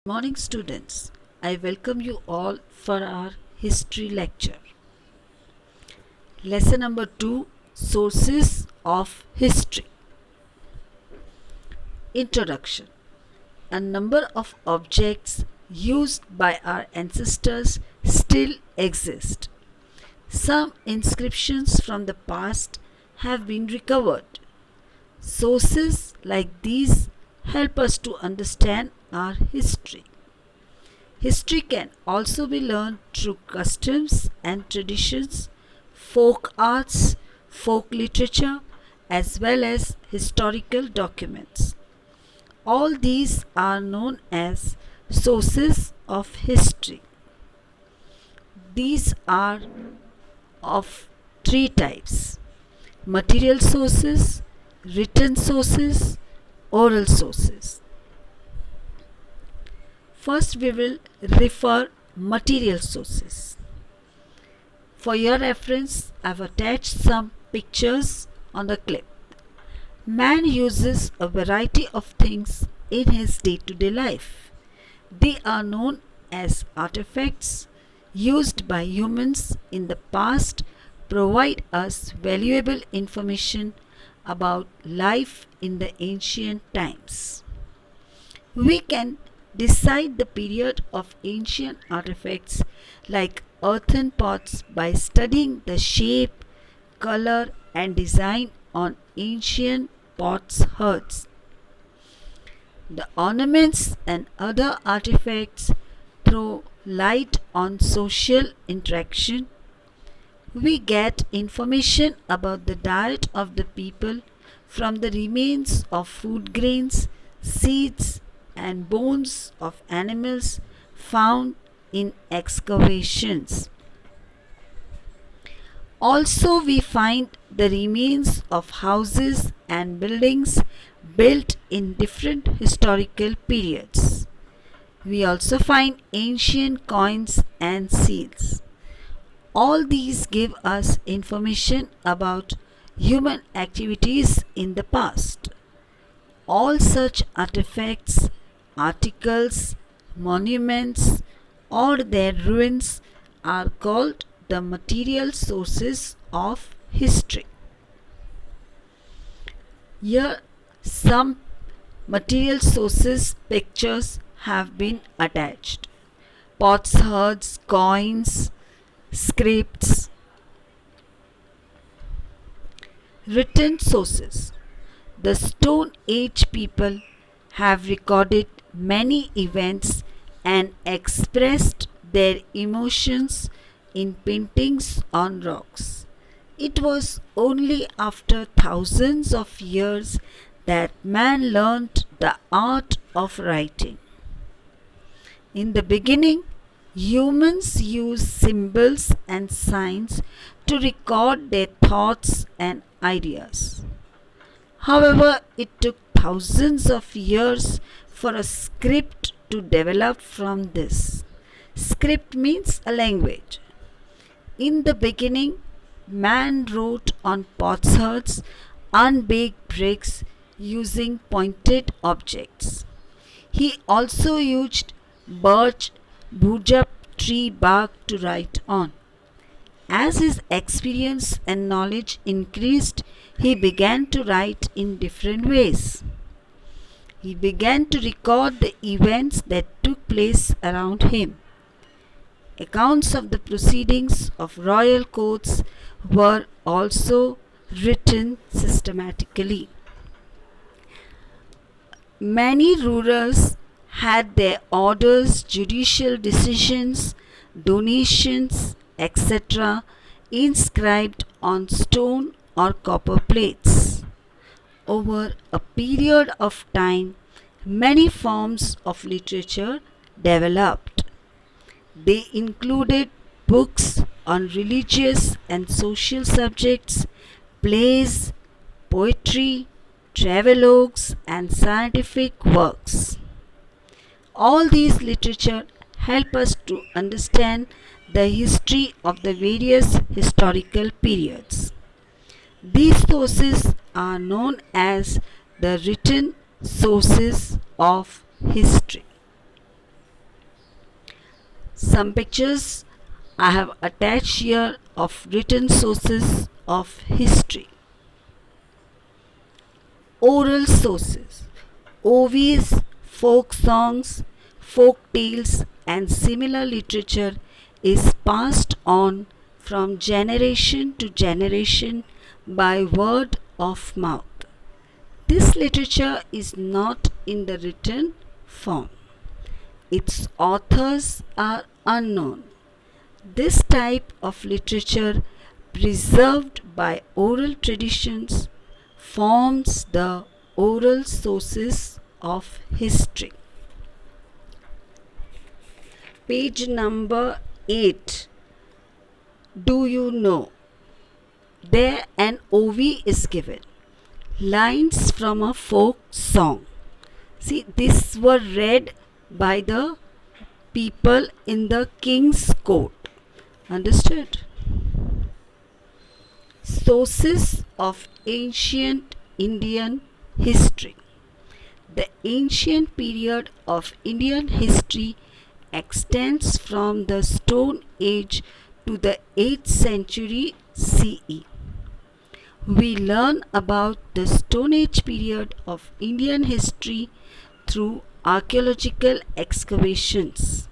Morning students, I welcome you all for our history lecture. Lesson number 2, Sources of History. Introduction. A number of objects used by our ancestors still exist. Some inscriptions from the past have been recovered. Sources like these help us to understand our history. History can also be learned through customs and traditions, folk arts, folk literature, as well as historical documents. All these are known as sources of history. These are of three types: material sources, written sources, oral sources. First, we will refer material sources. For your reference, I have attached some pictures on the clip. Man uses a variety of things in his day-to-day life. They are known as artifacts used by humans in the past, provide us valuable information about life in the ancient times. We can decide the period of ancient artifacts like earthen pots by studying the shape, color, and design on ancient pots hearths. The ornaments and other artifacts throw light on social interaction. We get information about the diet of the people from the remains of food grains, seeds, and bones of animals found in excavations. Also, we find the remains of houses and buildings built in different historical periods. We also find ancient coins and seals. All these give us information about human activities in the past. All such artifacts, articles, monuments, or their ruins are called the material sources of history. Here, some material sources pictures have been attached: pots, hearths, coins, scripts. Written sources. The Stone Age people have recorded many events and expressed their emotions in paintings on rocks. It was only after thousands of years that man learnt the art of writing. In the beginning, humans used symbols and signs to record their thoughts and ideas. However, it took thousands of years for a script to develop from this. Script means a language. In the beginning, man wrote on potsherds, unbaked bricks using pointed objects. He also used birch, bhuja tree bark to write on. As his experience and knowledge increased, he began to write in different ways. He began to record the events that took place around him. Accounts of the proceedings of royal courts were also written systematically. Many rulers had their orders, judicial decisions, donations, etc., inscribed on stone or copper plates. Over a period of time, many forms of literature developed. They included books on religious and social subjects, plays, poetry, travelogues, and scientific works. All these literature help us to understand the history of the various historical periods. These sources are known as the written sources of history. Some pictures I have attached here of written sources of history. Oral sources. OVs, folk songs, folk tales, and similar literature is passed on from generation to generation by word of mouth. This literature is not in the written form. Its authors are unknown. This type of literature, preserved by oral traditions, forms the oral sources of history. Page number 8. Do you know? There an OV is given. Lines from a folk song. See, these were read by the people in the king's court. Understood? Sources of ancient Indian history. The ancient period of Indian history extends from the Stone Age to the 8th century CE. We learn about the Stone Age period of Indian history through archaeological excavations.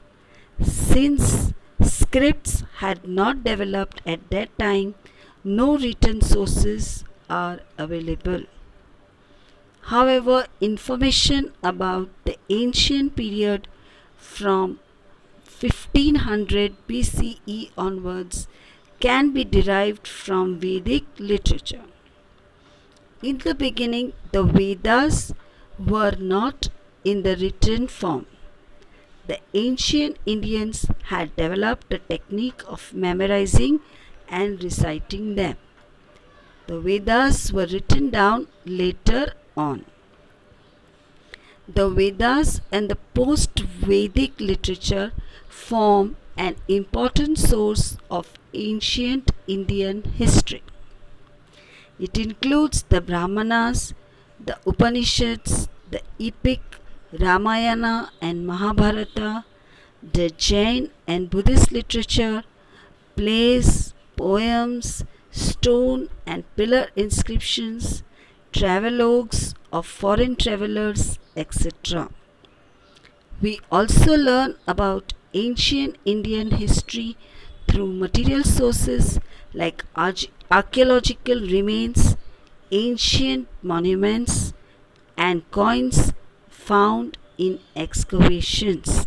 Since scripts had not developed at that time, no written sources are available. However, information about the ancient period from 1500 BCE onwards can be derived from Vedic literature. In the beginning, the Vedas were not in the written form. The ancient Indians had developed a technique of memorizing and reciting them. The Vedas were written down later on. The Vedas and the post-Vedic literature form an important source of ancient Indian history. It includes the Brahmanas, the Upanishads, the epic Ramayana and Mahabharata, the Jain and Buddhist literature, plays, poems, stone and pillar inscriptions, travelogues of foreign travelers, etc. We also learn about ancient Indian history through material sources like archaeological remains, ancient monuments, and coins found in excavations.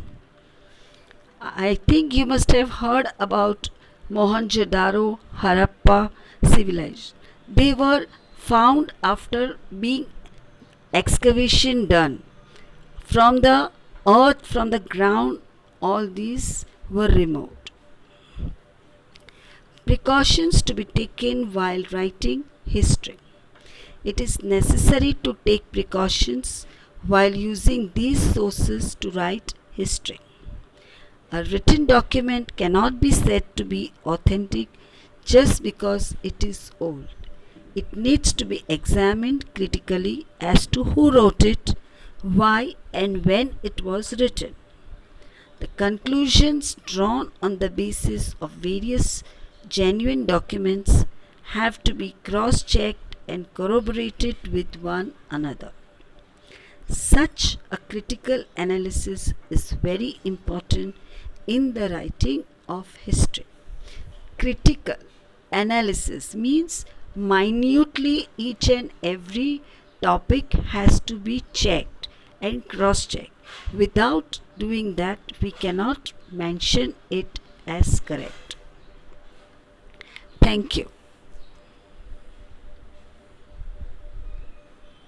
I think you must have heard about Mohenjo-daro, Harappa civilization. They were found after being excavation done. From the earth, from the ground, all these were removed. Precautions to be taken while writing history. It is necessary to take precautions while using these sources to write history. A written document cannot be said to be authentic just because it is old. It needs to be examined critically as to who wrote it, why and when it was written. The conclusions drawn on the basis of various genuine documents have to be cross-checked and corroborated with one another. Such a critical analysis is very important in the writing of history. Critical analysis means minutely each and every topic has to be checked and cross-checked. Without doing that, we cannot mention it as correct. Thank you.